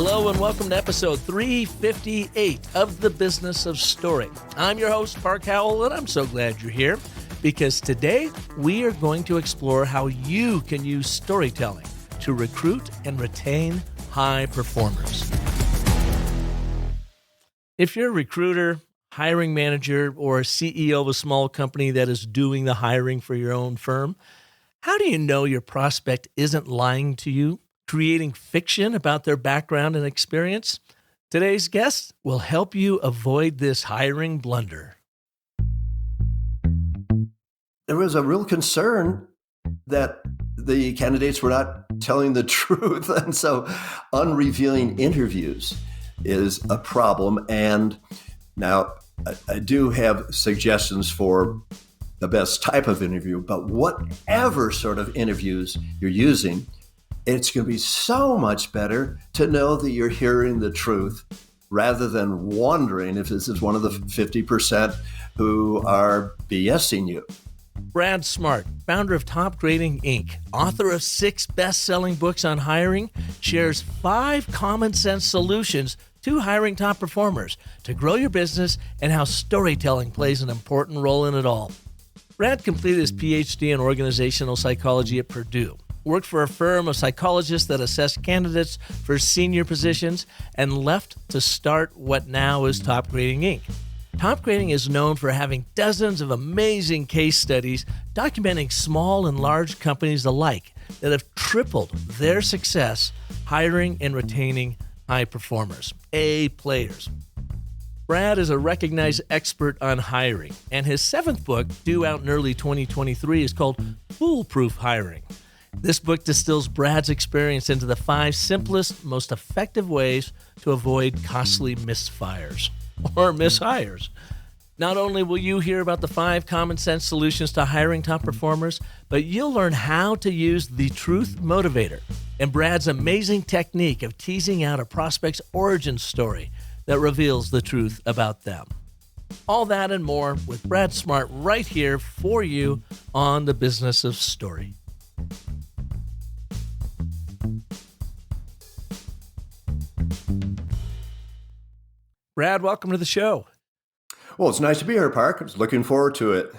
Hello and welcome to episode 358 of The Business of Story. I'm your host, Park Howell, and I'm so glad you're here because today we are going to explore how you can use storytelling to recruit and retain high performers. If you're a recruiter, hiring manager, or a CEO of a small company that is doing the hiring for your own firm, how do you know your prospect isn't lying to you, creating fiction about their background and experience? Today's guest will help you avoid this hiring blunder. There was a real concern that the candidates were not telling the truth. And so unrevealing interviews is a problem. And now I do have suggestions for the best type of interview, but whatever sort of interviews you're using, it's going to be so much better to know that you're hearing the truth rather than wondering if this is one of the 50% who are BSing you. Brad Smart, founder of Topgrading, Inc., author of 6 best-selling books on hiring, shares 5 common-sense solutions to hiring top performers to grow your business and how storytelling plays an important role in it all. Brad completed his PhD in organizational psychology at Purdue, worked for a firm of psychologists that assessed candidates for senior positions, and left to start what now is Topgrading, Inc. Topgrading is known for having dozens of amazing case studies documenting small and large companies alike that have tripled their success hiring and retaining high performers, A players. Brad is a recognized expert on hiring, and his 7th book, due out in early 2023, is called Foolproof Hiring. This book distills Brad's experience into the 5 simplest, most effective ways to avoid costly misfires or mishires. Not only will you hear about the 5 common sense solutions to hiring top performers, but you'll learn how to use the truth motivator and Brad's amazing technique of teasing out a prospect's origin story that reveals the truth about them. All that and more with Brad Smart right here for you on The Business of Story. Brad, welcome to the show. Well, it's nice to be here, Park. I was looking forward to it.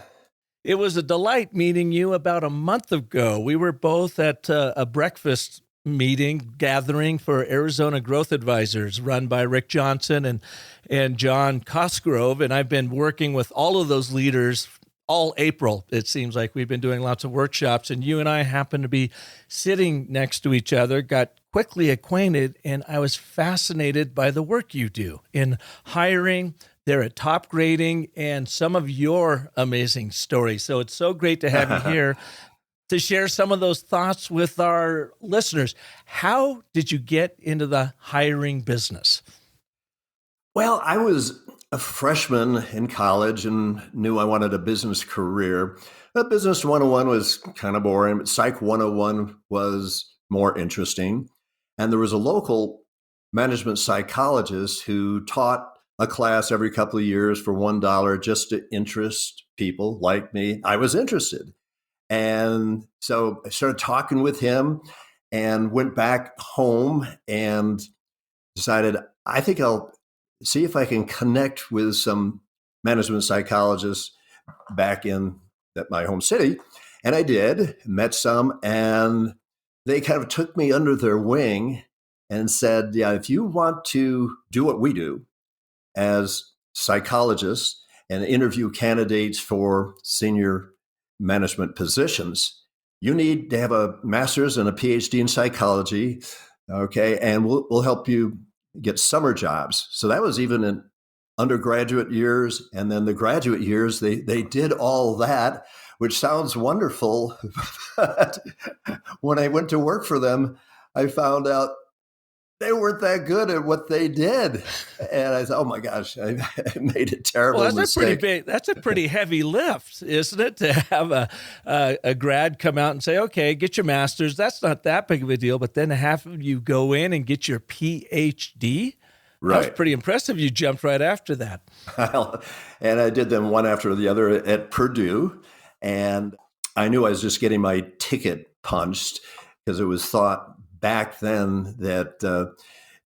It was a delight meeting you about a month ago. We were both at a breakfast meeting gathering for Arizona Growth Advisors run by Rick Johnson and John Cosgrove. And I've been working with all of those leaders all April. It seems like we've been doing lots of workshops, and you and I happened to be sitting next to each other, got quickly acquainted, and I was fascinated by the work you do in hiring there at Topgrading and some of your amazing stories. So it's so great to have you here to share some of those thoughts with our listeners. How did you get into the hiring business? Well, I was a freshman in college and knew I wanted a business career. Business 101 was kind of boring, but Psych 101 was more interesting. And there was a local management psychologist who taught a class every couple of years for $1 just to interest people like me. I was interested. And so I started talking with him and went back home and decided, I think I'll see if I can connect with some management psychologists back in my home city. And I did, met some, and they kind of took me under their wing and said, yeah, if you want to do what we do as psychologists and interview candidates for senior management positions, you need to have a master's and a PhD in psychology, okay? And we'll help you get summer jobs. So that was even in undergraduate years. And then the graduate years, they did all that, which sounds wonderful. But when I went to work for them, I found out they weren't that good at what they did. And I thought, oh my gosh, I made a terrible mistake. That's a pretty heavy lift, isn't it? To have a grad come out and say, okay, get your master's. That's not that big of a deal. But then to have you go in and get your PhD, right. That was pretty impressive. You jumped right after that. And I did them one after the other at Purdue. And I knew I was just getting my ticket punched because it was thought back then that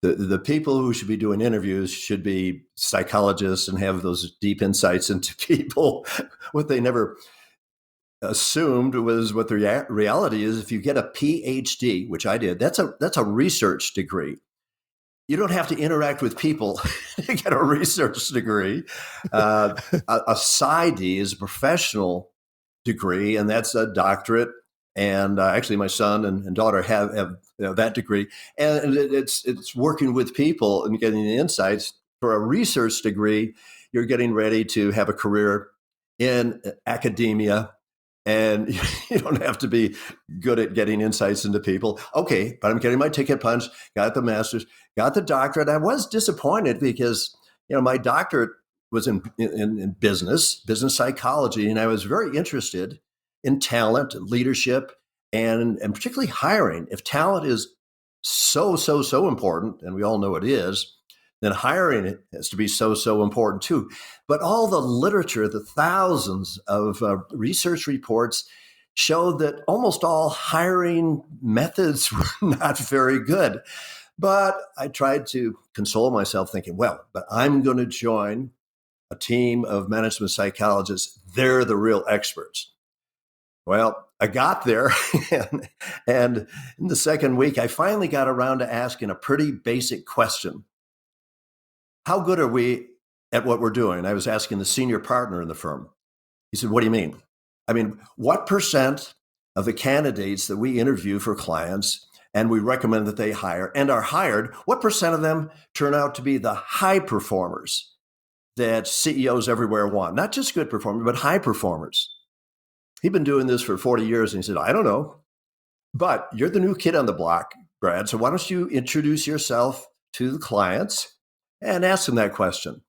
The people who should be doing interviews should be psychologists and have those deep insights into people. What they never assumed was what the reality is. If you get a PhD, which I did, that's a research degree. You don't have to interact with people to get a research degree. A PsyD is a professional degree, and that's a doctorate. And actually, my son and daughter have that degree, and it's working with people and getting the insights. For a research degree, you're getting ready to have a career in academia, and you don't have to be good at getting insights into people. Okay, but I'm getting my ticket punched, got the master's, got the doctorate. I was disappointed because my doctorate was in business psychology, and I was very interested in talent, leadership, and particularly hiring. If talent is so important, and we all know it is, then hiring has to be so important too. But all the literature, the thousands of research reports show that almost all hiring methods were not very good. But I tried to console myself thinking, well, but I'm going to join a team of management psychologists. They're the real experts. Well, I got there, and in the second week, I finally got around to asking a pretty basic question. How good are we at what we're doing? I was asking the senior partner in the firm. He said, what do you mean? I mean, what percent of the candidates that we interview for clients and we recommend that they hire and are hired, what percent of them turn out to be the high performers that CEOs everywhere want? Not just good performers, but high performers. He'd been doing this for 40 years, and he said, I don't know. But you're the new kid on the block, Brad, so why don't you introduce yourself to the clients and ask them that question?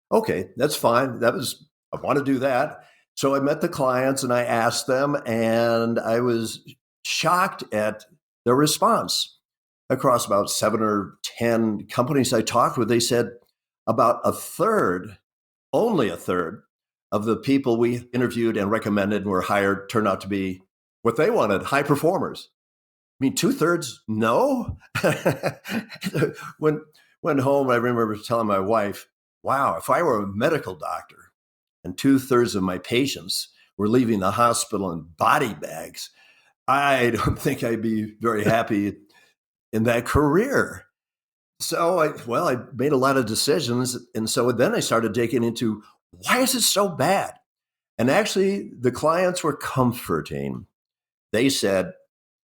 Okay, that's fine. I want to do that. So I met the clients and I asked them, and I was shocked at their response. Across about 7 or 10 companies I talked with, they said about a third, only a third, of the people we interviewed and recommended and were hired turned out to be what they wanted, high performers. I mean, 2/3, no? When home, I remember telling my wife, wow, if I were a medical doctor and 2/3 of my patients were leaving the hospital in body bags, I don't think I'd be very happy in that career. So I made a lot of decisions. And so then I started digging into, why is it so bad? And actually, the clients were comforting. They said,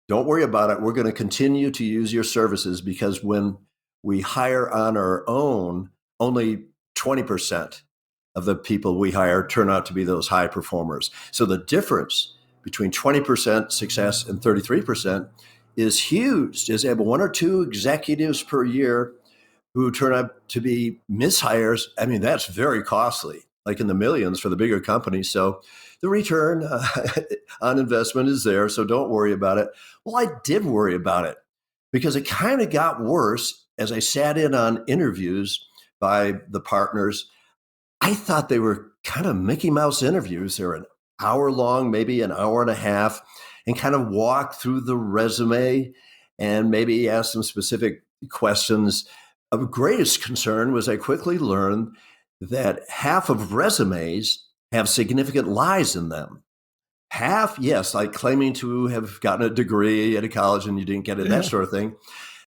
don't worry about it. We're going to continue to use your services because when we hire on our own, only 20% of the people we hire turn out to be those high performers. So the difference between 20% success and 33% is huge. There's one or two executives per year who turn out to be mishires. I mean, that's very costly, like in the millions for the bigger companies. So the return on investment is there. So don't worry about it. Well, I did worry about it because it kind of got worse as I sat in on interviews by the partners. I thought they were kind of Mickey Mouse interviews. They're an hour long, maybe an hour and a half, and kind of walk through the resume and maybe ask some specific questions. Of greatest concern was I quickly learned that half of resumes have significant lies in them. Half, yes, like claiming to have gotten a degree at a college and you didn't get it, that sort of thing.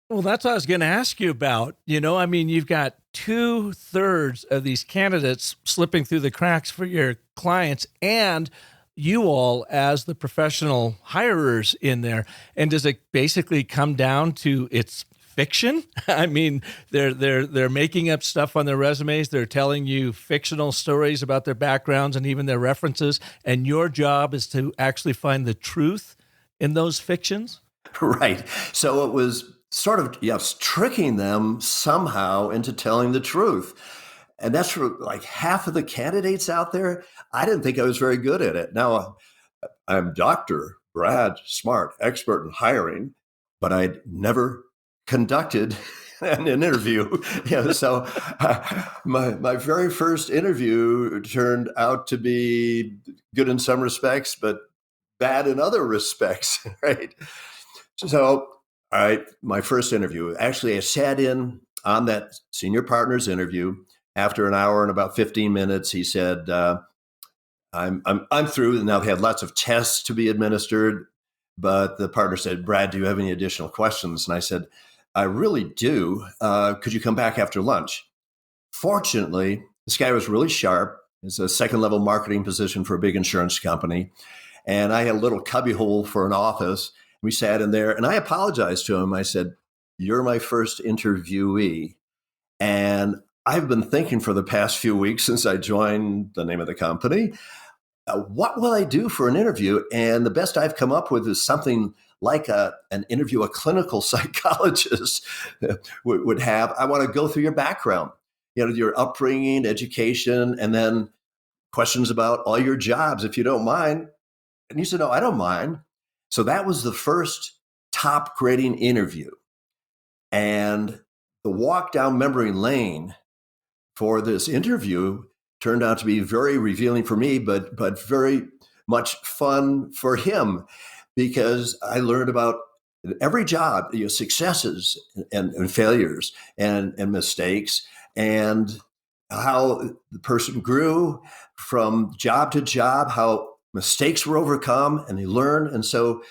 Well, that's what I was going to ask you about. I mean, you've got 2/3 of these candidates slipping through the cracks for your clients and you all as the professional hirers in there. And does it basically come down to it's fiction? I mean, they're making up stuff on their resumes. They're telling you fictional stories about their backgrounds and even their references. And your job is to actually find the truth in those fictions? Right. So it was sort of, yes, tricking them somehow into telling the truth. And that's for like half of the candidates out there. I didn't think I was very good at it. Now, I'm Dr. Brad Smart, expert in hiring, but I'd never conducted an interview. So my very first interview turned out to be good in some respects, but bad in other respects, right? So All right, my first interview. Actually, I sat in on that senior partner's interview. After an hour and about 15 minutes, he said, I'm through. And now they had lots of tests to be administered. But the partner said, Brad, do you have any additional questions? And I said, I really do. Could you come back after lunch? Fortunately, this guy was really sharp. It's a second level marketing position for a big insurance company. And I had a little cubbyhole for an office. We sat in there and I apologized to him. I said, you're my first interviewee. And I've been thinking for the past few weeks since I joined the name of the company, what will I do for an interview? And the best I've come up with is something like an interview a clinical psychologist would have. I want to go through your background, your upbringing, education, and then questions about all your jobs, if you don't mind. And he said, no, I don't mind. So that was the first top grading interview. And the walk down memory lane for this interview turned out to be very revealing for me, but very much fun for him, because I learned about every job, successes and failures and mistakes, and how the person grew from job to job, how mistakes were overcome and they learn. And so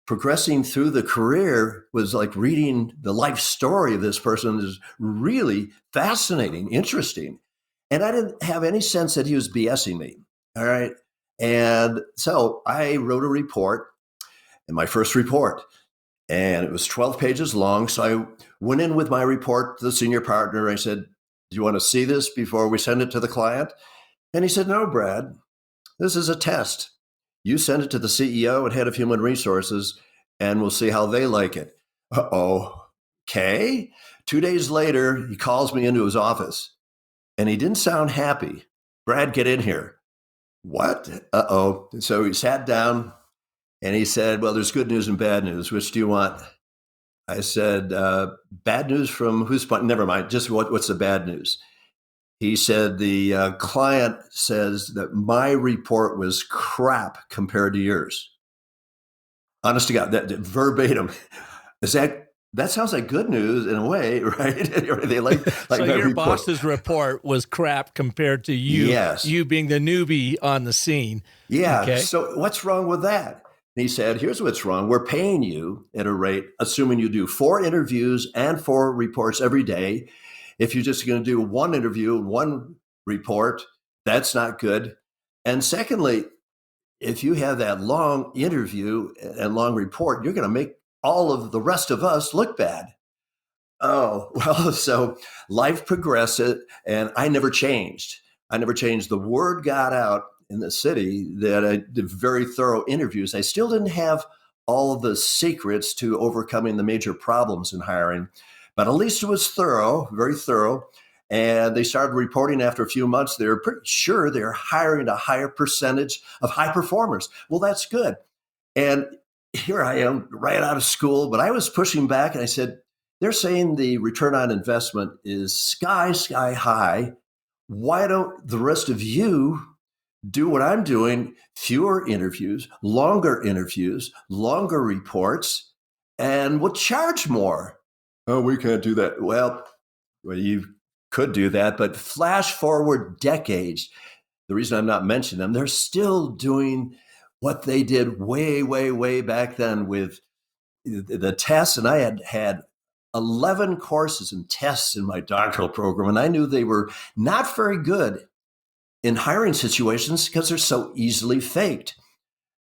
progressing through the career was like reading the life story of this person is really fascinating, interesting. And I didn't have any sense that he was BSing me. All right. And so I wrote a report, and my first report, and it was 12 pages long. So I went in with my report to the senior partner. I said, do you want to see this before we send it to the client? And he said, no, Brad, this is a test. You send it to the CEO and head of human resources, and we'll see how they like it. Uh-oh. Okay. 2 days later, he calls me into his office, and he didn't sound happy. Brad, get in here. What? Uh-oh. So he sat down, and he said, well, there's good news and bad news. Which do you want? I said, bad news from who's point? Never mind. Just what's the bad news? He said, the client says that my report was crap compared to yours. Honest to God, that verbatim. That sounds like good news in a way, right? They like so your report. Boss's report was crap compared to you. Yes. You being the newbie on the scene. Yeah. Okay. So what's wrong with that? And he said, here's what's wrong. We're paying you at a rate, assuming you do 4 interviews and 4 reports every day. If you're just going to do 1 interview, 1 report, that's not good. And secondly, if you have that long interview and long report, you're going to make all of the rest of us look bad. Oh, well, so life progressed, and I never changed. The word got out in the city that I did very thorough interviews. I still didn't have all of the secrets to overcoming the major problems in hiring, but at least it was thorough, very thorough. And they started reporting after a few months, they were pretty sure they're hiring a higher percentage of high performers. Well, that's good. And here I am right out of school, but I was pushing back and I said, they're saying the return on investment is sky high. Why don't the rest of you do what I'm doing? Fewer interviews, longer reports, and we'll charge more. Oh, we can't do that. Well, you could do that, but flash forward decades. The reason I'm not mentioning them, they're still doing what they did way back then with the tests. And I had 11 courses and tests in my doctoral program, and I knew they were not very good in hiring situations because they're so easily faked.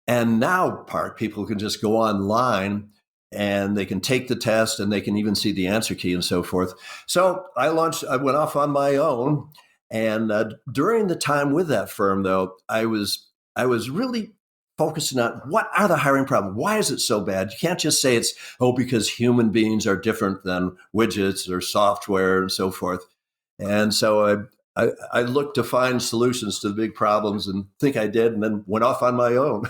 And now people can just go online and they can take the test and they can even see the answer key and so forth. So I went off on my own. And during the time with that firm, though, I was really focusing on what are the hiring problems? Why is it so bad? You can't just say it's, because human beings are different than widgets or software and so forth. And so I looked to find solutions to the big problems and think I did, and then went off on my own.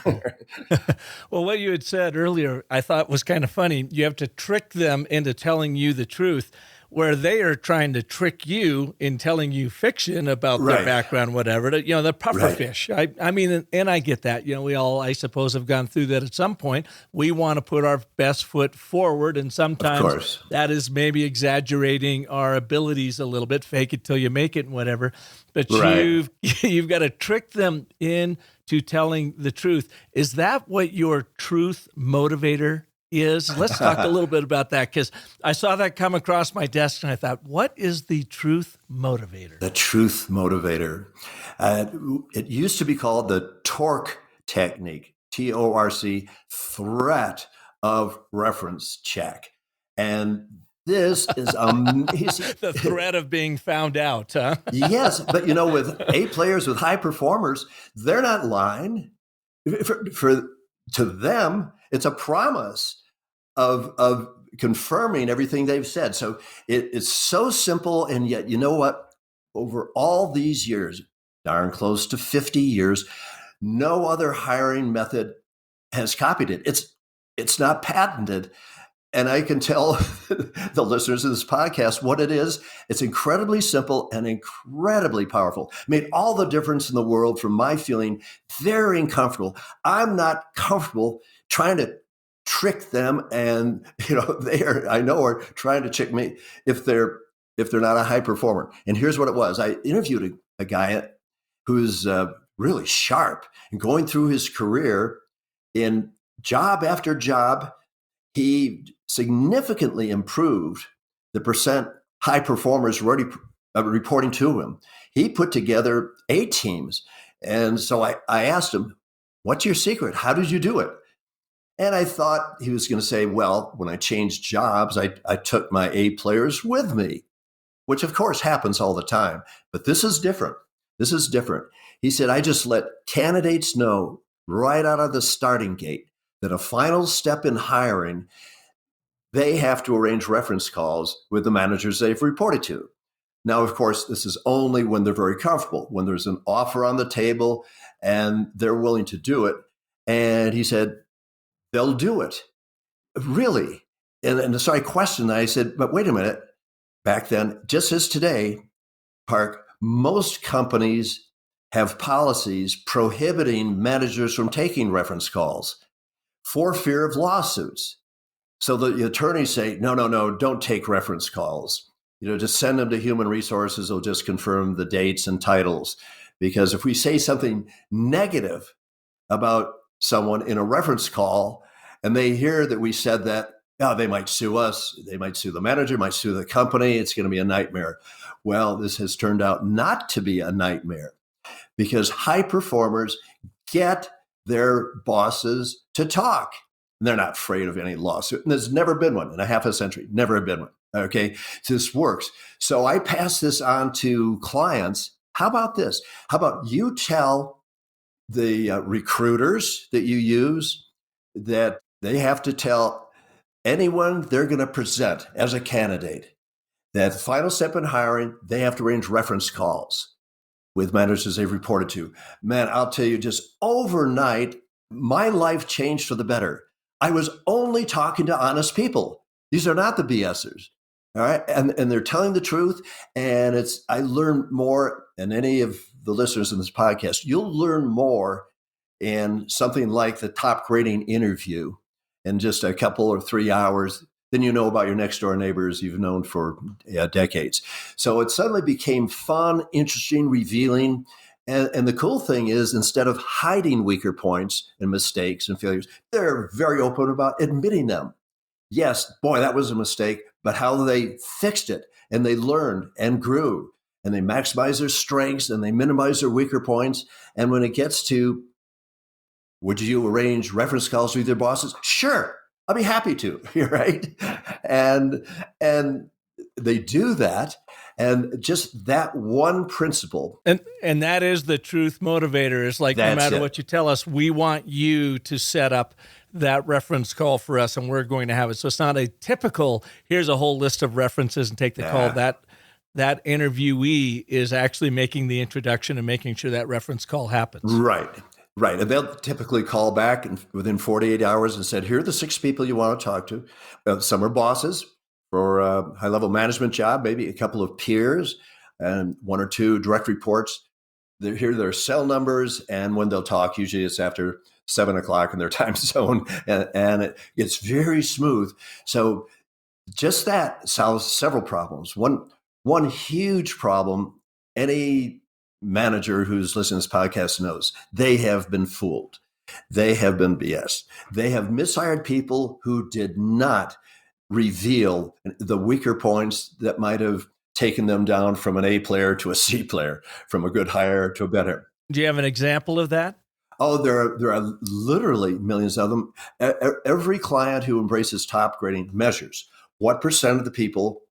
Well, what you had said earlier, I thought was kind of funny. You have to trick them into telling you the truth. where they are trying to trick you in telling you fiction about their background, whatever. The puffer fish. I mean, and I get that. We all, I suppose, have gone through that at some point. We want to put our best foot forward, and sometimes that is maybe exaggerating our abilities a little bit. Fake it till you make it, and whatever. But you've got to trick them into telling the truth. Is that what your truth motivator is? Let's talk a little bit about that, because I saw that come across my desk and I thought, what is the truth motivator? The truth motivator. It used to be called the torque technique, TORC, threat of reference check. And this is the threat of being found out, huh? Yes, but with A players, with high performers, they're not lying. To them, it's a promise of confirming everything they've said. So it's so simple, and yet, you know what? Over all these years, darn close to 50 years, no other hiring method has copied it. It's not patented. And I can tell the listeners of this podcast what it is. It's incredibly simple and incredibly powerful. Made all the difference in the world from my feeling very uncomfortable. I'm not comfortable trying to trick them, and are trying to trick me if they're not a high performer. And here's what it was. I interviewed a guy who's really sharp, and going through his career in job after job, he significantly improved the percent high performers reporting to him. He put together 8 teams. And so I asked him, what's your secret? How did you do it? And I thought he was going to say, well, when I changed jobs, I took my A players with me, which of course happens all the time. But this is different. He said, I just let candidates know right out of the starting gate that a final step in hiring, they have to arrange reference calls with the managers they've reported to. Now, of course, this is only when they're very comfortable, when there's an offer on the table and they're willing to do it. And he said, they'll do it. Really? And so I questioned that. I said, but wait a minute. Back then, just as today, Park, most companies have policies prohibiting managers from taking reference calls for fear of lawsuits. So the attorneys say, no, don't take reference calls. Just send them to human resources. They'll just confirm the dates and titles. Because if we say something negative about someone in a reference call and they hear that we said that, they might sue us. They might sue the manager, might sue the company. It's going to be a nightmare. Well, this has turned out not to be a nightmare, because high performers get their bosses to talk. And they're not afraid of any lawsuit. And there's never been one in a half a century. Never been one. Okay. So this works. So I pass this on to clients. How about this? How about you tell the recruiters that you use that they have to tell anyone they're going to present as a candidate that final step in hiring, they have to arrange reference calls with managers they've reported to. Man, I'll tell you, just overnight, my life changed for the better. I was only talking to honest people. These are not the BSers. All right. And they're telling the truth. And I learned more than any of the listeners in this podcast. You'll learn more in something like the Topgrading interview in just a couple or 3 hours than you know about your next door neighbors you've known for decades. So it suddenly became fun, interesting, revealing. And the cool thing is, instead of hiding weaker points and mistakes and failures, they're very open about admitting them. Yes, boy, that was a mistake, but how they fixed it, and they learned and grew, and they maximize their strengths and they minimize their weaker points. And when it gets to, would you arrange reference calls with your bosses? Sure, I'll be happy to. Right? And they do that. And just that one principle. And that is the truth motivator. Is like, no matter what you tell us, we want you to set up that reference call for us, and we're going to have it. So it's not a typical, here's a whole list of references and take the call. That interviewee is actually making the introduction and making sure that reference call happens. Right. And they'll typically call back within 48 hours and said, here are the 6 people you want to talk to. Some are bosses for a high-level management job, maybe a couple of peers and one or two direct reports. They hear their cell numbers, and when they'll talk, usually it's after 7 o'clock in their time zone, and it's very smooth. So just that solves several problems. One huge problem, any manager who's listening to this podcast knows, they have been fooled. They have been BS. They have mishired people who did not reveal the weaker points that might have taken them down from an A player to a C player, from a good hire to a better. Do you have an example of that? Oh, there are literally millions of them. Every client who embraces top grading measures what percent of the people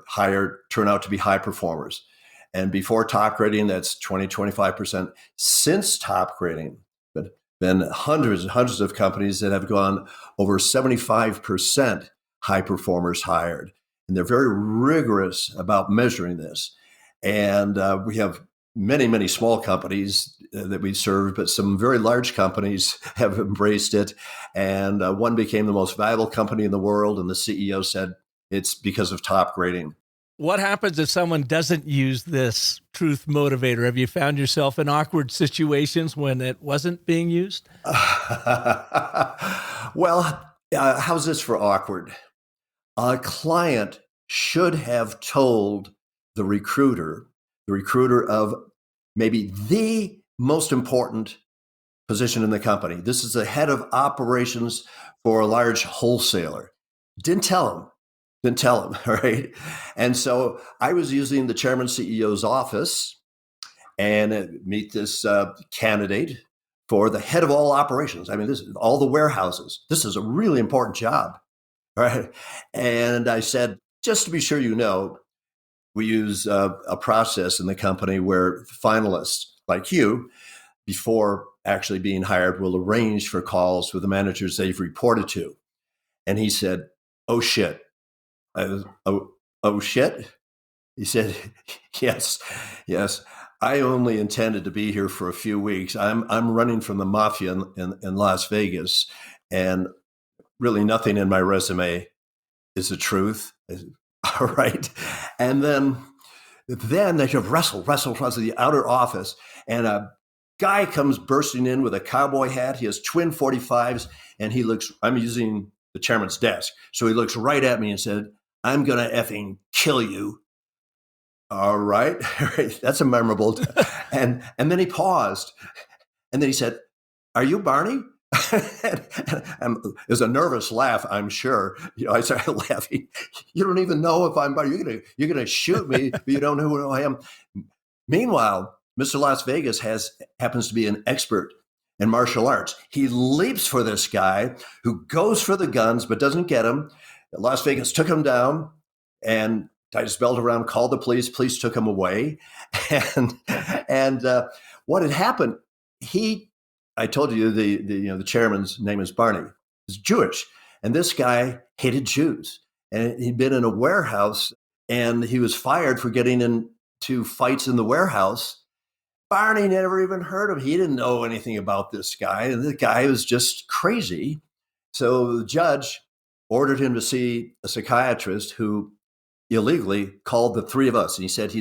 hired turn out to be high performers. And before top grading, that's 20-25%. Since top grading, but been hundreds and hundreds of companies that have gone over 75% high performers hired. And they're very rigorous about measuring this. And we have many, many small companies that we serve, but some very large companies have embraced it. And one became the most valuable company in the world. And the CEO said it's because of top grading. What happens if someone doesn't use this truth motivator? Have you found yourself in awkward situations when it wasn't being used? Well, how's this for awkward? A client should have told the recruiter of maybe the most important position in the company. This is the head of operations for a large wholesaler. Didn't tell him, right? And so I was using the chairman CEO's office and meet this candidate for the head of all operations. I mean, this is all the warehouses. This is a really important job, right? And I said, just to be sure you know, we use a process in the company where finalists like you, before actually being hired, will arrange for calls with the managers they've reported to. And he said, oh, shit. Oh, shit? He said, yes. I only intended to be here for a few weeks. I'm running from the mafia in Las Vegas, and really nothing in my resume is the truth. All right. And then they should wrestle the outer office, and a guy comes bursting in with a cowboy hat. He has twin 45s, and I'm using the chairman's desk. So he looks right at me and said, I'm going to effing kill you. All right. That's a memorable. And then he paused, and then he said, are you Barney? And it was a nervous laugh, I'm sure. I started laughing. You don't even know if I'm Barney. You're gonna shoot me, but you don't know who I am. Meanwhile, Mr. Las Vegas happens to be an expert in martial arts. He leaps for this guy who goes for the guns but doesn't get him. Las Vegas took him down and tied his belt around, called the police. Police took him away. And what had happened, I told you the chairman's name is Barney. He's Jewish. And this guy hated Jews. And he'd been in a warehouse, and he was fired for getting into fights in the warehouse. Barney never even heard of him. He didn't know anything about this guy. And the guy was just crazy. So the judge ordered him to see a psychiatrist who illegally called the three of us. And he said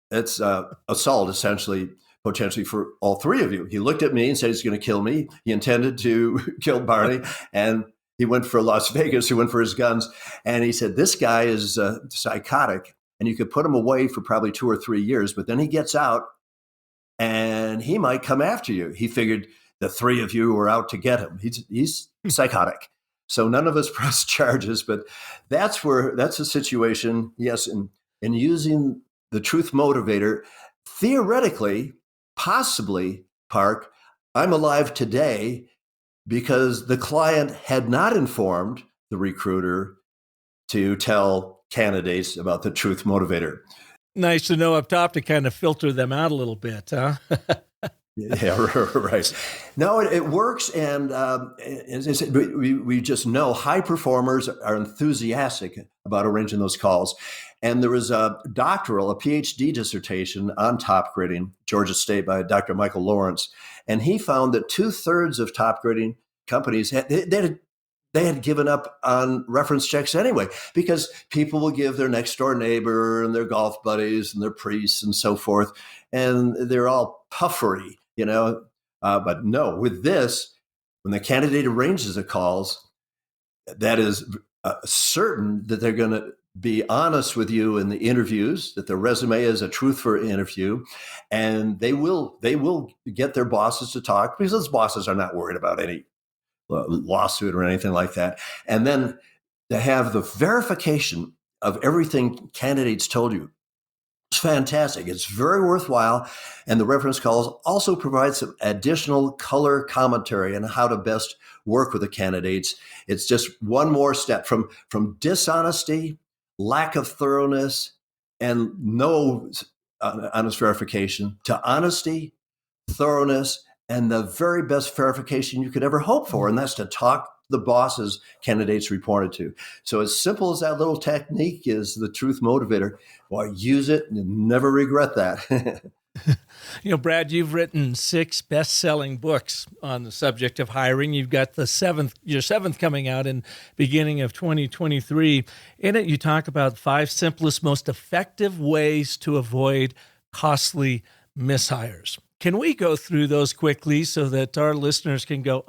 it's assault, essentially, potentially for all three of you. He looked at me and said he's going to kill me. He intended to kill Barney. And he went for Las Vegas. He went for his guns. And he said, this guy is psychotic, and you could put him away for probably 2 or 3 years, but then he gets out and he might come after you. He figured the three of you were out to get him. He's psychotic. So none of us pressed charges, but that's a situation, yes, in using the truth motivator, theoretically, possibly, Park, I'm alive today because the client had not informed the recruiter to tell candidates about the truth motivator. Nice to know up top to kind of filter them out a little bit, huh? Yeah, right. No, it works. And as I said, we just know high performers are enthusiastic about arranging those calls. And there was a PhD dissertation on top grading, Georgia State, by Dr. Michael Lawrence. And he found that 2/3 of top grading companies, they they had given up on reference checks anyway, because people will give their next door neighbor and their golf buddies and their priests and so forth, and they're all puffery, but no, with this, when the candidate arranges the calls, that is certain that they're going to be honest with you in the interviews, that the resume is a truth for interview, and they will get their bosses to talk, because those bosses are not worried about any lawsuit or anything like that. And then to have the verification of everything candidates told you, it's fantastic. It's very worthwhile. And the reference calls also provide some additional color commentary on how to best work with the candidates. It's just one more step from dishonesty, lack of thoroughness, and no honest verification, to honesty, thoroughness, and the very best verification you could ever hope for. And that's to talk the bosses candidates reported to. So as simple as that little technique is, the truth motivator, well, use it and never regret that. Brad, you've written 6 best-selling books on the subject of hiring. You've got your seventh coming out in beginning of 2023. In it, you talk about 5 simplest, most effective ways to avoid costly mishires. Can we go through those quickly so that our listeners can go,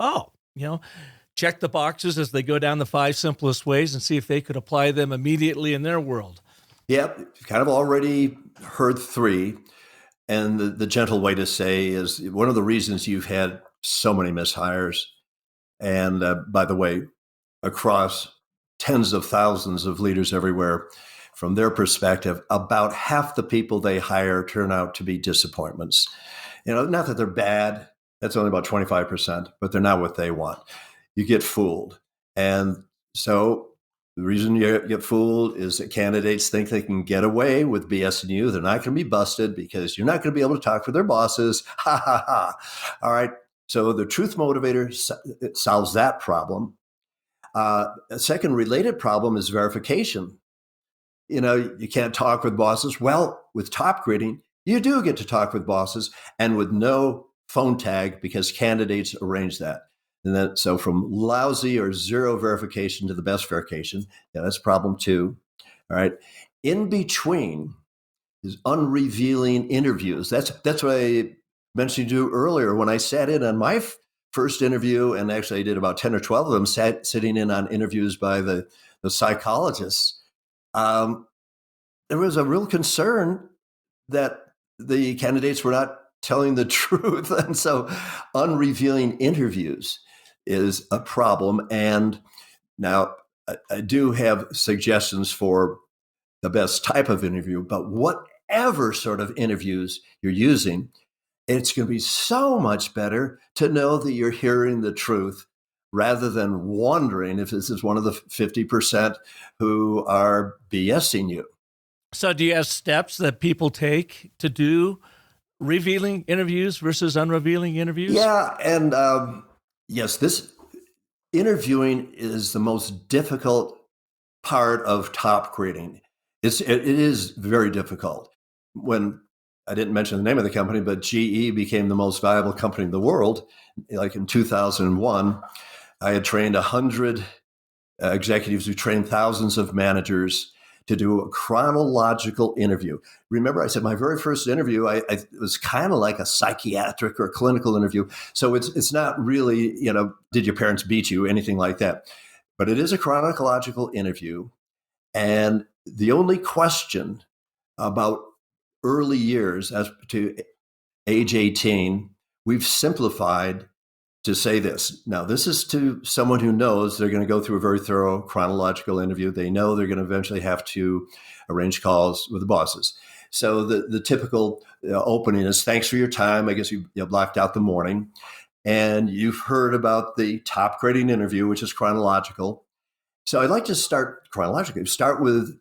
check the boxes as they go down the 5 simplest ways and see if they could apply them immediately in their world? Yep, kind of already heard 3. And the gentle way to say is, one of the reasons you've had so many mishires, and by the way, across tens of thousands of leaders everywhere, from their perspective, about half the people they hire turn out to be disappointments. Not that they're bad, that's only about 25%, but they're not what they want. You get fooled. And so the reason you get fooled is that candidates think they can get away with BSing you. They're not going to be busted because you're not going to be able to talk to their bosses. Ha, ha, ha. All right. So the truth motivator solves that problem. A second related problem is verification. You can't talk with bosses. Well, with Topgrading, you do get to talk with bosses, and with no phone tag, because candidates arrange that. And then, so from lousy or zero verification to the best verification, that's problem 2. All right. In between is unrevealing interviews. That's what I mentioned to you earlier when I sat in on my first interview, and actually I did about 10 or 12 of them, sitting in on interviews by the psychologists. There was a real concern that the candidates were not telling the truth. And so unrevealing interviews is a problem. And now I do have suggestions for the best type of interview, but whatever sort of interviews you're using, it's going to be so much better to know that you're hearing the truth, rather than wondering if this is one of the 50% who are BSing you. So do you have steps that people take to do revealing interviews versus unrevealing interviews? Yeah. And yes, this interviewing is the most difficult part of Topgrading. It is very difficult. When I didn't mention the name of the company, but GE became the most valuable company in the world, like in 2001, I had trained 100 executives who trained thousands of managers to do a chronological interview. Remember, I said my very first interview, it was kind of like a psychiatric or clinical interview. So it's not really, did your parents beat you, anything like that. But it is a chronological interview. And the only question about early years, as to age 18, we've simplified to say this. Now, this is to someone who knows they're going to go through a very thorough chronological interview. They know they're going to eventually have to arrange calls with the bosses. So the typical opening is, thanks for your time. I guess you blocked out the morning. And you've heard about the Topgrading interview, which is chronological. So I'd like to start chronologically. Start with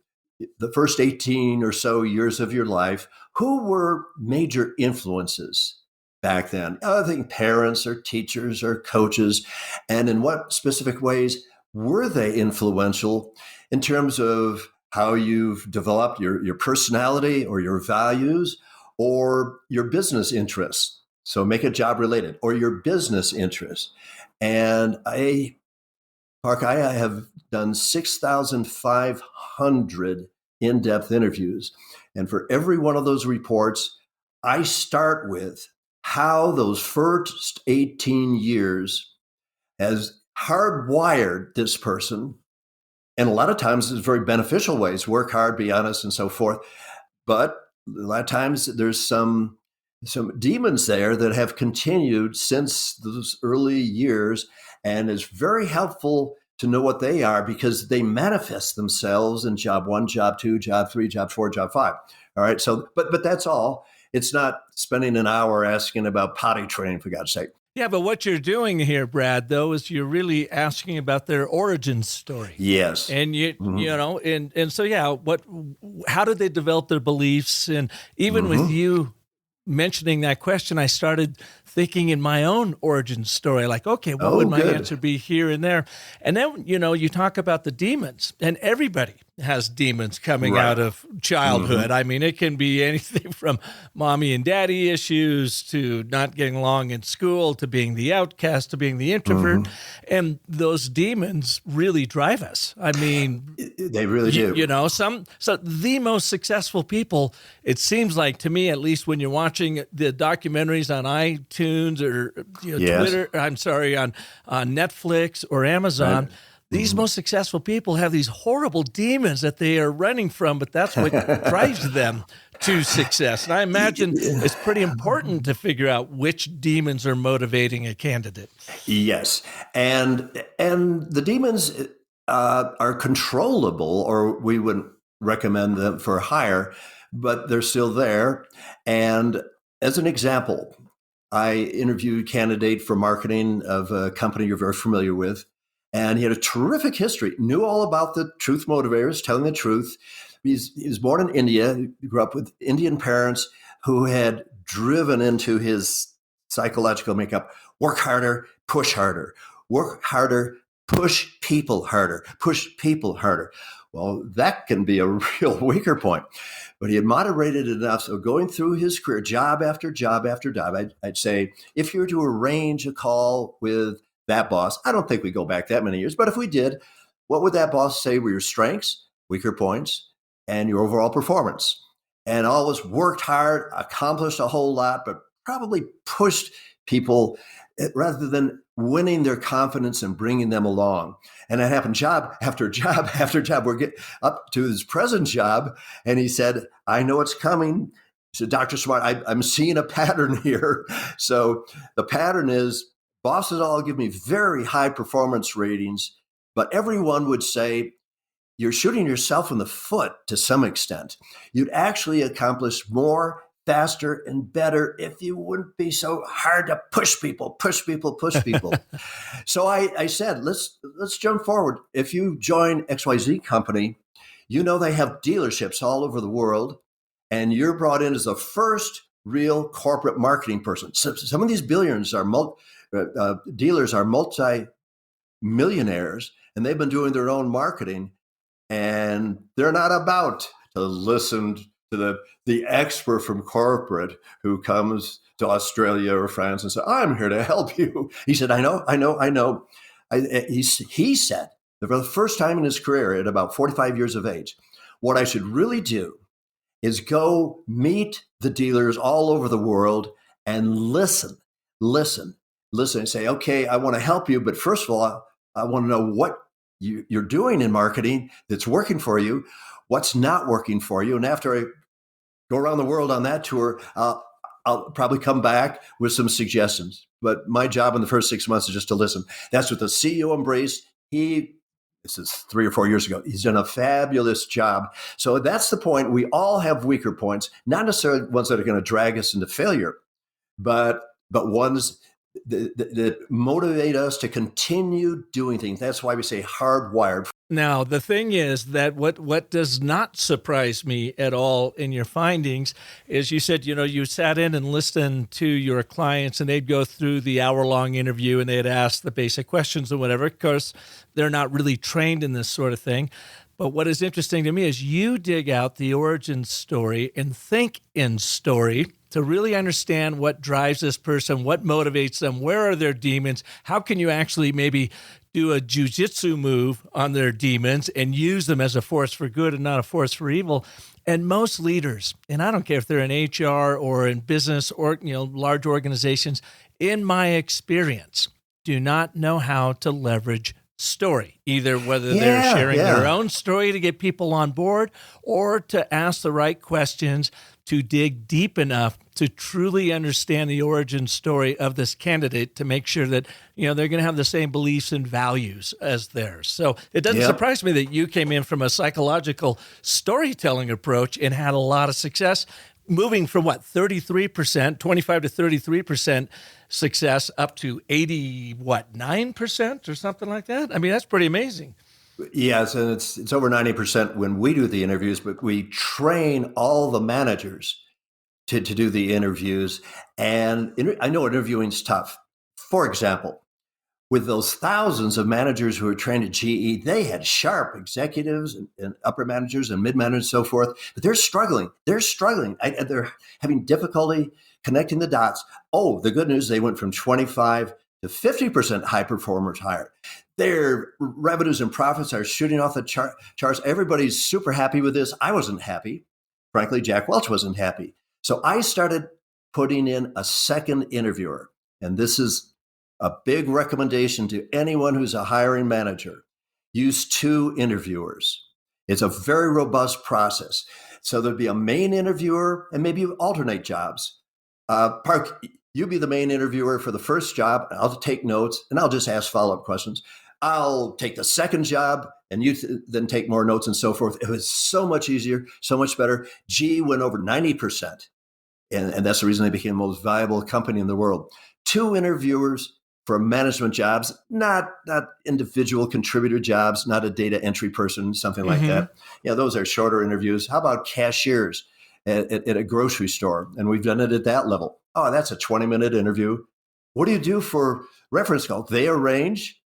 the first 18 or so years of your life. Who were major influences back then? I think parents or teachers or coaches. And in what specific ways were they influential in terms of how you've developed your personality or your values or your business interests? So make it job related, or your business interests. And I Park, I have done 6,500 in-depth interviews. And for every one of those reports, I start with how those first 18 years has hardwired this person. And a lot of times it's very beneficial ways, work hard, be honest, and so forth. But a lot of times there's some demons there that have continued since those early years, and it's very helpful to know what they are because they manifest themselves in job 1, job 2, job 3, job 4, job 5. All right. So, but that's all. It's not spending an hour asking about potty training, for God's sake. Yeah, but what you're doing here, Brad, though, is you're really asking about their origin story. Yes. And you know, and so yeah, how did they develop their beliefs? And even with you mentioning that question, I started thinking in my own origin story, like, okay, what would my answer be here and there? And then, you talk about the demons, and everybody has demons coming out of childhood. I mean, it can be anything from mommy and daddy issues to not getting along in school to being the outcast to being the introvert. And those demons really drive us. I mean, they really do. So the most successful people, it seems like to me, at least when you're watching the documentaries on iTunes or Twitter, I'm sorry, on Netflix or Amazon, these most successful people have these horrible demons that they are running from, but that's what drives them to success. And I imagine it's pretty important to figure out which demons are motivating a candidate. Yes. And the demons are controllable, or we wouldn't recommend them for hire, but they're still there. And as an example, I interviewed a candidate for marketing of a company you're very familiar with. And he had a terrific history, knew all about the truth motivators, telling the truth. He was born in India. He grew up with Indian parents who had driven into his psychological makeup, work harder, push harder, work harder, push people harder, push people harder. Well, that can be a real weaker point. But he had moderated enough. So going through his career, job after job after job, I'd say, if you were to arrange a call with that boss, I don't think we go back that many years, but if we did, what would that boss say were your strengths, weaker points, and your overall performance? And always worked hard, accomplished a whole lot, but probably pushed people rather than winning their confidence and bringing them along. And that happened job after job after job. We're getting up to his present job, and he said, I know it's coming. He said, Dr. Smart, I'm seeing a pattern here. So the pattern is, bosses all give me very high performance ratings, but everyone would say, you're shooting yourself in the foot to some extent. You'd actually accomplish more, faster, and better if you wouldn't be so hard to push people, push people, push people. So I said, let's jump forward. If you join XYZ company, they have dealerships all over the world, and you're brought in as the first real corporate marketing person. So some of these billionaires are dealers are multi-millionaires, and they've been doing their own marketing, and they're not about to listen to the expert from corporate who comes to Australia or France and says, I'm here to help you. He said, I know. He said that for the first time in his career at about 45 years of age, what I should really do is go meet the dealers all over the world and listen and say, okay, I want to help you. But first of all, I want to know what you're doing in marketing that's working for you, what's not working for you. And after I go around the world on that tour, I'll probably come back with some suggestions. But my job in the first 6 months is just to listen. That's what the CEO embraced. This is 3 or 4 years ago. He's done a fabulous job. So that's the point. We all have weaker points, not necessarily ones that are going to drag us into failure, but ones that motivate us to continue doing things. That's why we say hardwired. Now, the thing is that what does not surprise me at all in your findings is you said, you sat in and listened to your clients and they'd go through the hour-long interview and they'd ask the basic questions and whatever. Of course, they're not really trained in this sort of thing. But what is interesting to me is you dig out the origin story and think in story to really understand what drives this person, what motivates them, where are their demons, how can you actually maybe do a jujitsu move on their demons and use them as a force for good and not a force for evil. And most leaders, and I don't care if they're in HR or in business or large organizations, in my experience, do not know how to leverage story, either whether they're sharing their own story to get people on board or to ask the right questions to dig deep enough to truly understand the origin story of this candidate to make sure that they're going to have the same beliefs and values as theirs. So it doesn't surprise me that you came in from a psychological storytelling approach and had a lot of success, moving from 33%, 25 to 33% success up to 9% or something like that. I mean, that's pretty amazing. Yes, and it's over 90% when we do the interviews, but we train all the managers to do the interviews. And I know interviewing's tough. For example, with those thousands of managers who are trained at GE, they had sharp executives and upper managers and mid-managers and so forth, but they're struggling. They're having difficulty connecting the dots. Oh, the good news, they went from 25 to 50% high performers hired. Their revenues and profits are shooting off the charts. Everybody's super happy with this. I wasn't happy. Frankly, Jack Welch wasn't happy. So I started putting in a second interviewer. And this is a big recommendation to anyone who's a hiring manager. Use 2 interviewers. It's a very robust process. So there'd be a main interviewer and maybe you alternate jobs. Park, you be the main interviewer for the first job. I'll take notes and I'll just ask follow-up questions. I'll take the second job and you then take more notes and so forth. It was so much easier, so much better. G went over 90%. And that's the reason they became the most valuable company in the world. 2 interviewers for management jobs, not individual contributor jobs, not a data entry person, something like that. Yeah, those are shorter interviews. How about cashiers at a grocery store? And we've done it at that level. Oh, that's a 20-minute interview. What do you do for reference calls? They arrange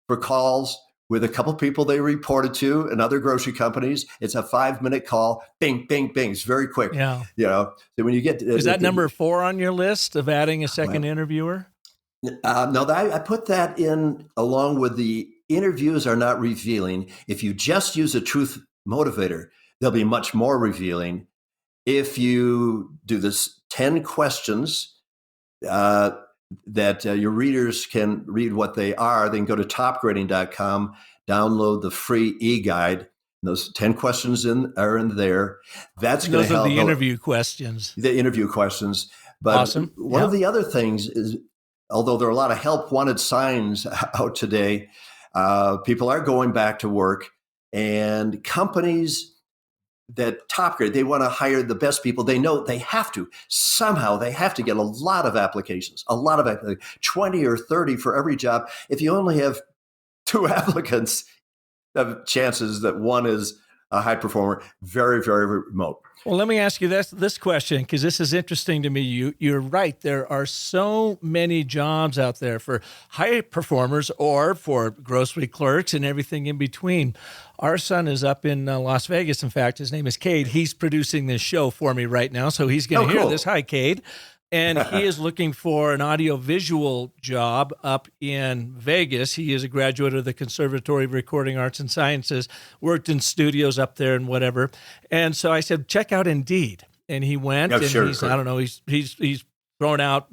for calls with a couple people they reported to and other grocery companies. It's a 5-minute call. Bing, bing, bing. It's very quick. Yeah. So when you get is that number 4 on your list of adding a second interviewer? No, I put that in along with the interviews are not revealing. If you just use a truth motivator, they'll be much more revealing. If you do this 10 questions that your readers can read what they are, they can go to topgrading.com, download the free e-guide. Those 10 questions are in there. That's going to help. Those are the interview questions. The interview questions. But awesome. One of the other things is, although there are a lot of help wanted signs out today, people are going back to work, and companies that top grade, they want to hire the best people. They know they have to. Somehow they have to get a lot of applications, 20 or 30 for every job. If you only have 2 applicants, the chances that one is a high performer, very, very remote. Well, let me ask you this question, because this is interesting to me. You're right. There are so many jobs out there for high performers or for grocery clerks and everything in between. Our son is up in Las Vegas. In fact, his name is Cade. He's producing this show for me right now, so he's going to hear this. Hi, Cade. And he is looking for an audiovisual job up in Vegas. He is a graduate of the Conservatory of Recording Arts and Sciences, worked in studios up there and whatever. And so I said, check out Indeed. And he went, and he's I don't know, he's thrown out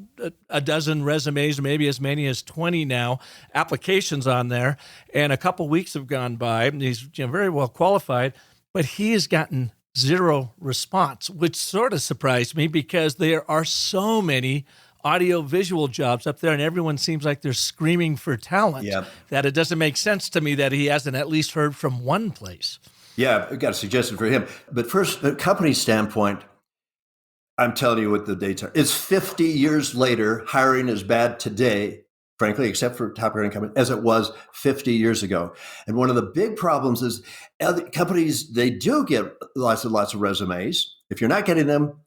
a dozen resumes, maybe as many as 20 now, applications on there. And a couple weeks have gone by, and he's very well qualified, but he has gotten 0 response, which sort of surprised me because there are so many audio-visual jobs up there and everyone seems like they're screaming for talent that it doesn't make sense to me that he hasn't at least heard from one place. Yeah, I got a suggestion for him. But first, the company standpoint, I'm telling you what the dates are. It's 50 years later. Hiring is bad today, frankly, except for top hiring companies, as it was 50 years ago. And one of the big problems is companies, they do get lots of resumes. If you're not getting them,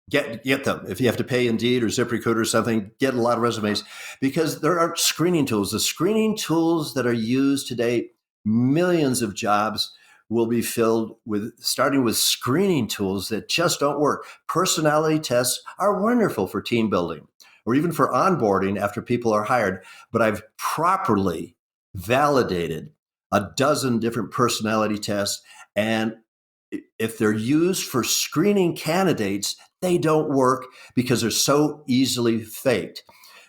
get them. If you have to pay Indeed or ZipRecruiter or something, get a lot of resumes because there aren't screening tools. The screening tools that are used today, millions of jobs will be filled with, starting with screening tools that just don't work. Personality tests are wonderful for team building or even for onboarding after people are hired. But I've properly validated, a dozen different personality tests. And if they're used for screening candidates, they don't work because they're so easily faked.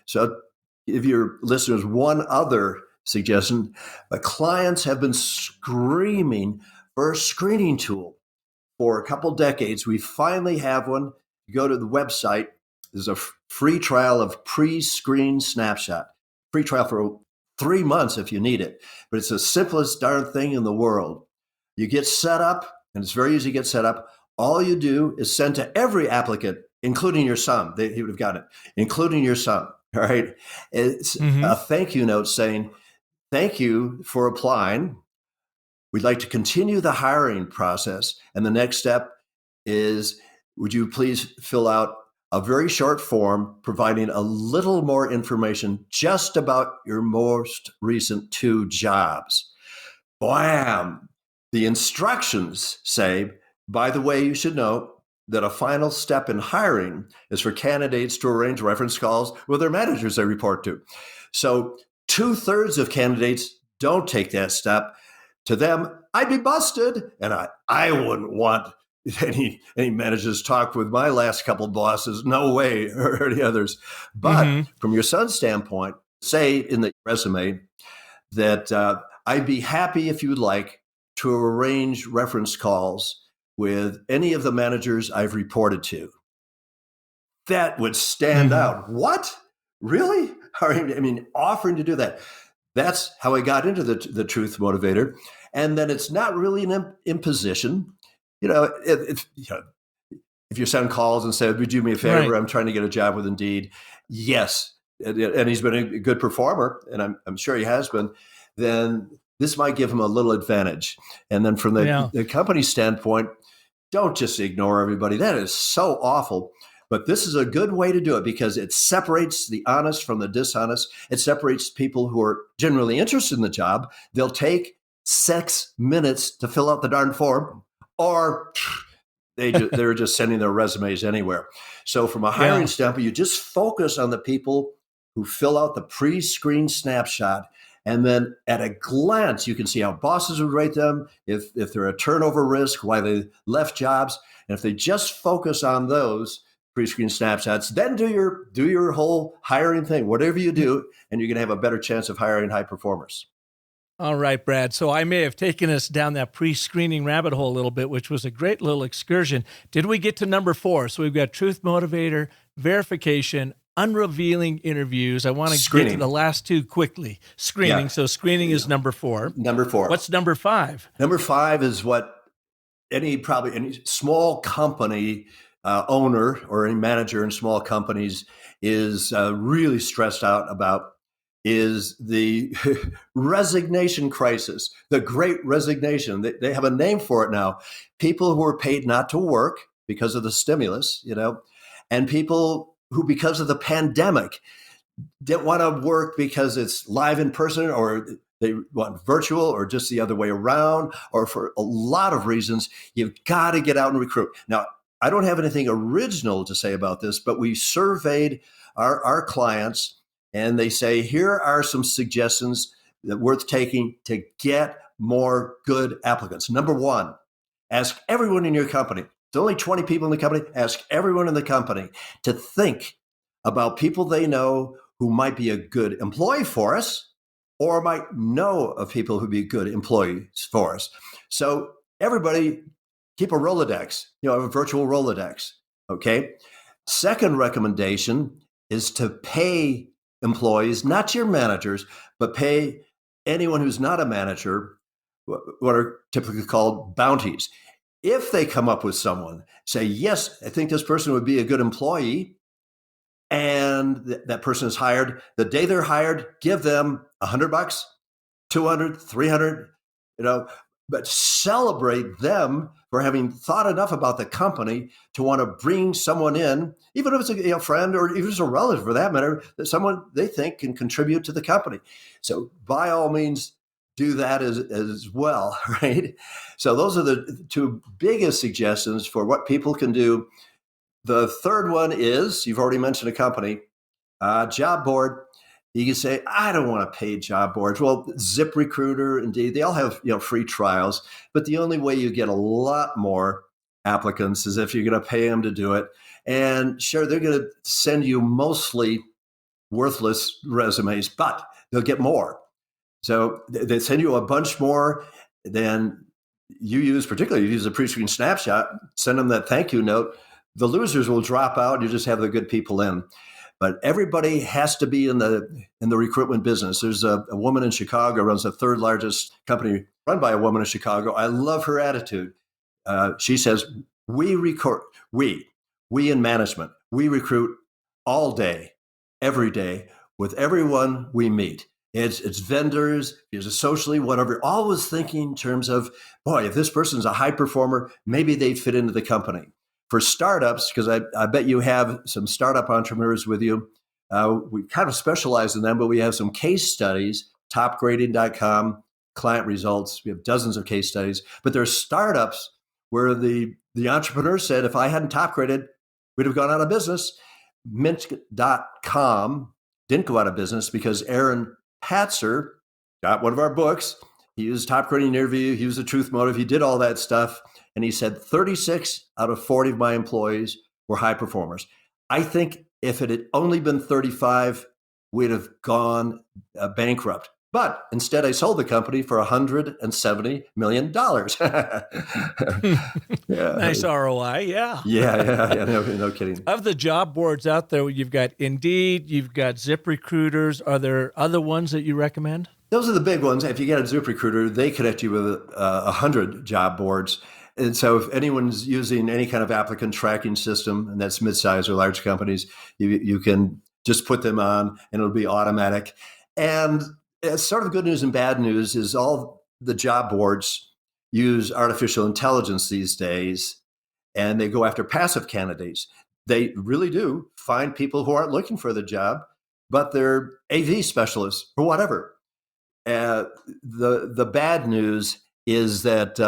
So, if your listeners, one other suggestion, the clients have been screaming for a screening tool for a couple decades. We finally have one. You go to the website. There's a free trial of pre-screen snapshot. Free trial for 3 months if you need it. But it's the simplest darn thing in the world. You get set up, and it's very easy to get set up. All you do is send to every applicant, including your son. He would have gotten it, including your son. All right. It's a thank you note saying, thank you for applying. We'd like to continue the hiring process. And the next step is, would you please fill out a very short form providing a little more information just about your most recent 2 jobs. Blam! The instructions say, by the way, you should know that a final step in hiring is for candidates to arrange reference calls with their managers they report to. So 2/3 of candidates don't take that step. To them, I'd be busted. And I wouldn't want any managers talk with my last couple bosses. No way, or any others. But from your son's standpoint, say in the resume that I'd be happy if you'd like to arrange reference calls with any of the managers I've reported to. That would stand out. What? Really? I mean, offering to do that. That's how I got into the Truth Motivator. And then it's not really an imposition. If your son calls and says, would you do me a favor? Right. I'm trying to get a job with Indeed. Yes. And he's been a good performer, and I'm sure he has been. Then this might give him a little advantage. And then from the company standpoint, don't just ignore everybody. That is so awful. But this is a good way to do it because it separates the honest from the dishonest. It separates people who are genuinely interested in the job. They'll take 6 minutes to fill out the darn form, or they're just sending their resumes anywhere. So from a hiring standpoint, you just focus on the people who fill out the pre-screen snapshot. And then at a glance, you can see how bosses would rate them, if they're a turnover risk, why they left jobs. And if they just focus on those pre-screen snapshots, then do your whole hiring thing, whatever you do, and you're going to have a better chance of hiring high performers. All right, Brad. So I may have taken us down that pre-screening rabbit hole a little bit, which was a great little excursion. Did we get to number 4? So we've got Truth Motivator, verification, unrevealing interviews. I want to get to the last 2 quickly. Screening. Yeah. So screening is number 4. Number 4. What's number 5? Number 5 is what any small company owner or any manager in small companies is really stressed out about, is the resignation crisis, the great resignation. They have a name for it now. People who are paid not to work because of the stimulus, and people who, because of the pandemic, didn't want to work because it's live in person, or they want virtual, or just the other way around, or for a lot of reasons. You've got to get out and recruit. Now, I don't have anything original to say about this, but we surveyed our clients, and they say, here are some suggestions that worth taking to get more good applicants. Number 1, ask everyone in your company. There's only 20 people in the company. Ask everyone in the company to think about people they know who might be a good employee for us, or might know of people who'd be good employees for us. So everybody keep a Rolodex, a virtual Rolodex. Okay. Second recommendation is to pay employees, not your managers, but pay anyone who's not a manager what are typically called bounties. If they come up with someone, say, yes, I think this person would be a good employee, and that person is hired, the day they're hired, give them $100, 200, 300, but celebrate them for having thought enough about the company to want to bring someone in, even if it's a friend, or even if it's a relative for that matter, that someone they think can contribute to the company. So by all means, do that as well, right? So those are the 2 biggest suggestions for what people can do. The third one is, you've already mentioned a company, job board. You can say, I don't want to pay job boards. Well, ZipRecruiter, Indeed, they all have free trials, but the only way you get a lot more applicants is if you're going to pay them to do it. And sure, they're going to send you mostly worthless resumes, but they'll get more. So they send you a bunch more than you use, particularly you use a pre-screen snapshot, send them that thank you note. The losers will drop out. You just have the good people in. But everybody has to be in the recruitment business. There's a woman in Chicago runs the third largest company run by a woman in Chicago. I love her attitude. She says, we in management, we recruit all day, every day, with everyone we meet. It's vendors, it's socially, whatever, always thinking in terms of, boy, if this person's a high performer, maybe they fit into the company. For startups, because I bet you have some startup entrepreneurs with you, we kind of specialize in them, but we have some case studies, topgrading.com, client results. We have dozens of case studies, but there are startups where the entrepreneur said, if I hadn't top graded, we'd have gone out of business. Mint.com didn't go out of business because Aaron Patzer got one of our books. He used top grading interview. He used the truth motive. He did all that stuff. And he said 36 out of 40 of my employees were high performers. I think if it had only been 35, we'd have gone bankrupt. But instead, I sold the company for $170 million. Yeah. Nice ROI, yeah. Yeah, no kidding. Of the job boards out there, you've got Indeed, you've got ZipRecruiters. Are there other ones that you recommend? Those are the big ones. If you get a ZipRecruiter, they connect you with 100 job boards. And so if anyone's using any kind of applicant tracking system, and that's mid-size or large companies, you can just put them on and it'll be automatic. And sort of good news and bad news is all the job boards use artificial intelligence these days, and they go after passive candidates. They really do find people who aren't looking for the job, but they're AV specialists or whatever. The bad news is that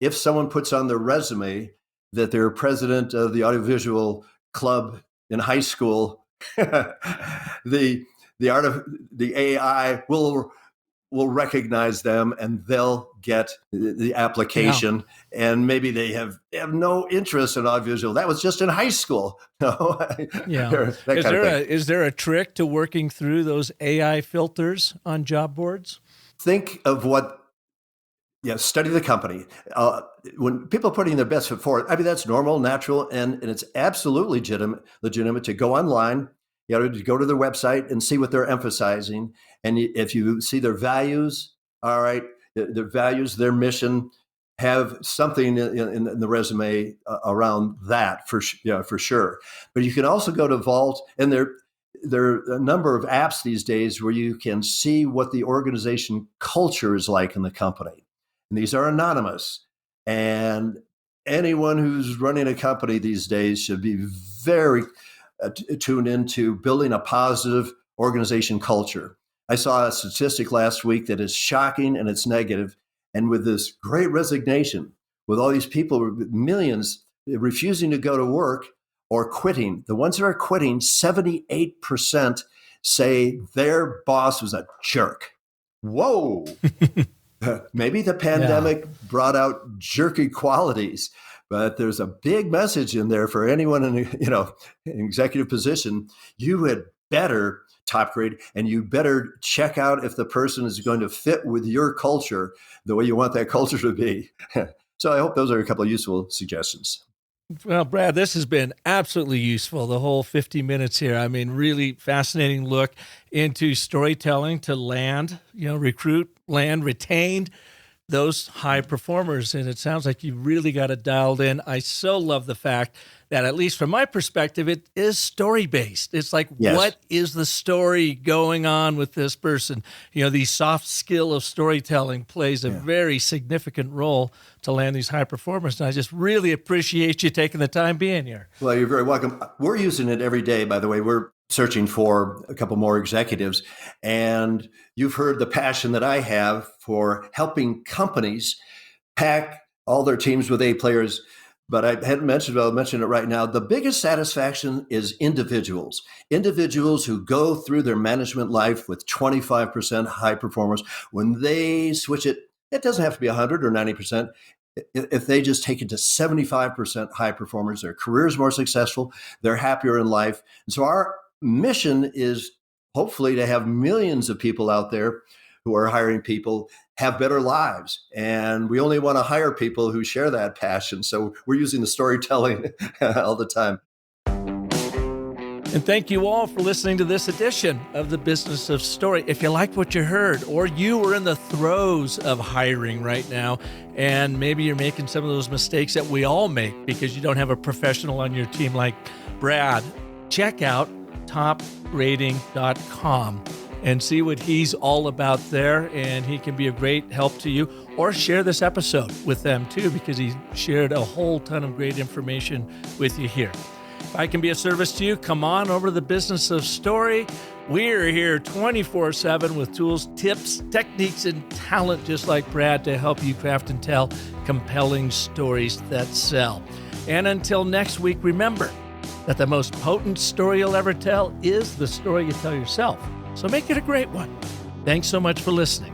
if someone puts on their resume that they're president of the audiovisual club in high school, the AI will recognize them and they'll get the application. Yeah. And maybe they have no interest in audiovisual. That was just in high school. Yeah. Is there a trick to working through those AI filters on job boards? Think of study the company. When people are putting their best foot forward, I mean, that's normal, natural, and it's absolutely legitimate to go online, to go to their website and see what they're emphasizing. And if you see their values, all right, their values, their mission, have something in the resume around that for sure. But you can also go to Vault, and there are a number of apps these days where you can see what the organization culture is like in the company. And these are anonymous. And anyone who's running a company these days should be very tuned into building a positive organization culture. I saw a statistic last week that is shocking and it's negative. And with this great resignation, with all these people, millions refusing to go to work or quitting, the ones that are quitting, 78% say their boss was a jerk. Whoa. Maybe the pandemic brought out jerky qualities, but there's a big message in there for anyone in an executive position. You had better top grade, and you better check out if the person is going to fit with your culture the way you want that culture to be. So I hope those are a couple of useful suggestions. Well, Brad, this has been absolutely useful, the whole 50 minutes here. I mean, really fascinating look into storytelling to land, recruit, land, retained those high performers. And it sounds like you really got it dialed in. I so love the fact that, at least from my perspective, it is story-based. It's like, What is the story going on with this person? The soft skill of storytelling plays a very significant role to land these high performers. And I just really appreciate you taking the time being here. Well, you're very welcome. We're using it every day, by the way. We're searching for a couple more executives. And you've heard the passion that I have for helping companies pack all their teams with A players. but I hadn't mentioned it. I'll mention it right now. The biggest satisfaction is individuals who go through their management life with 25% high performers. When they switch it, it doesn't have to be 100 or 90%. If they just take it to 75% high performers, their career is more successful, they're happier in life. And so our mission is hopefully to have millions of people out there who are hiring people have better lives. And we only want to hire people who share that passion. So we're using the storytelling all the time. And thank you all for listening to this edition of The Business of Story. If you liked what you heard, or you were in the throes of hiring right now, and maybe you're making some of those mistakes that we all make because you don't have a professional on your team like Brad, check out topgrading.com and see what he's all about there, and he can be a great help to you. Or share this episode with them too, because he shared a whole ton of great information with you here. If I can be of service to you, come on over to The Business of Story. We're here 24/7 with tools, tips, techniques, and talent just like Brad to help you craft and tell compelling stories that sell. And until next week, remember that the most potent story you'll ever tell is the story you tell yourself. So make it a great one. Thanks so much for listening.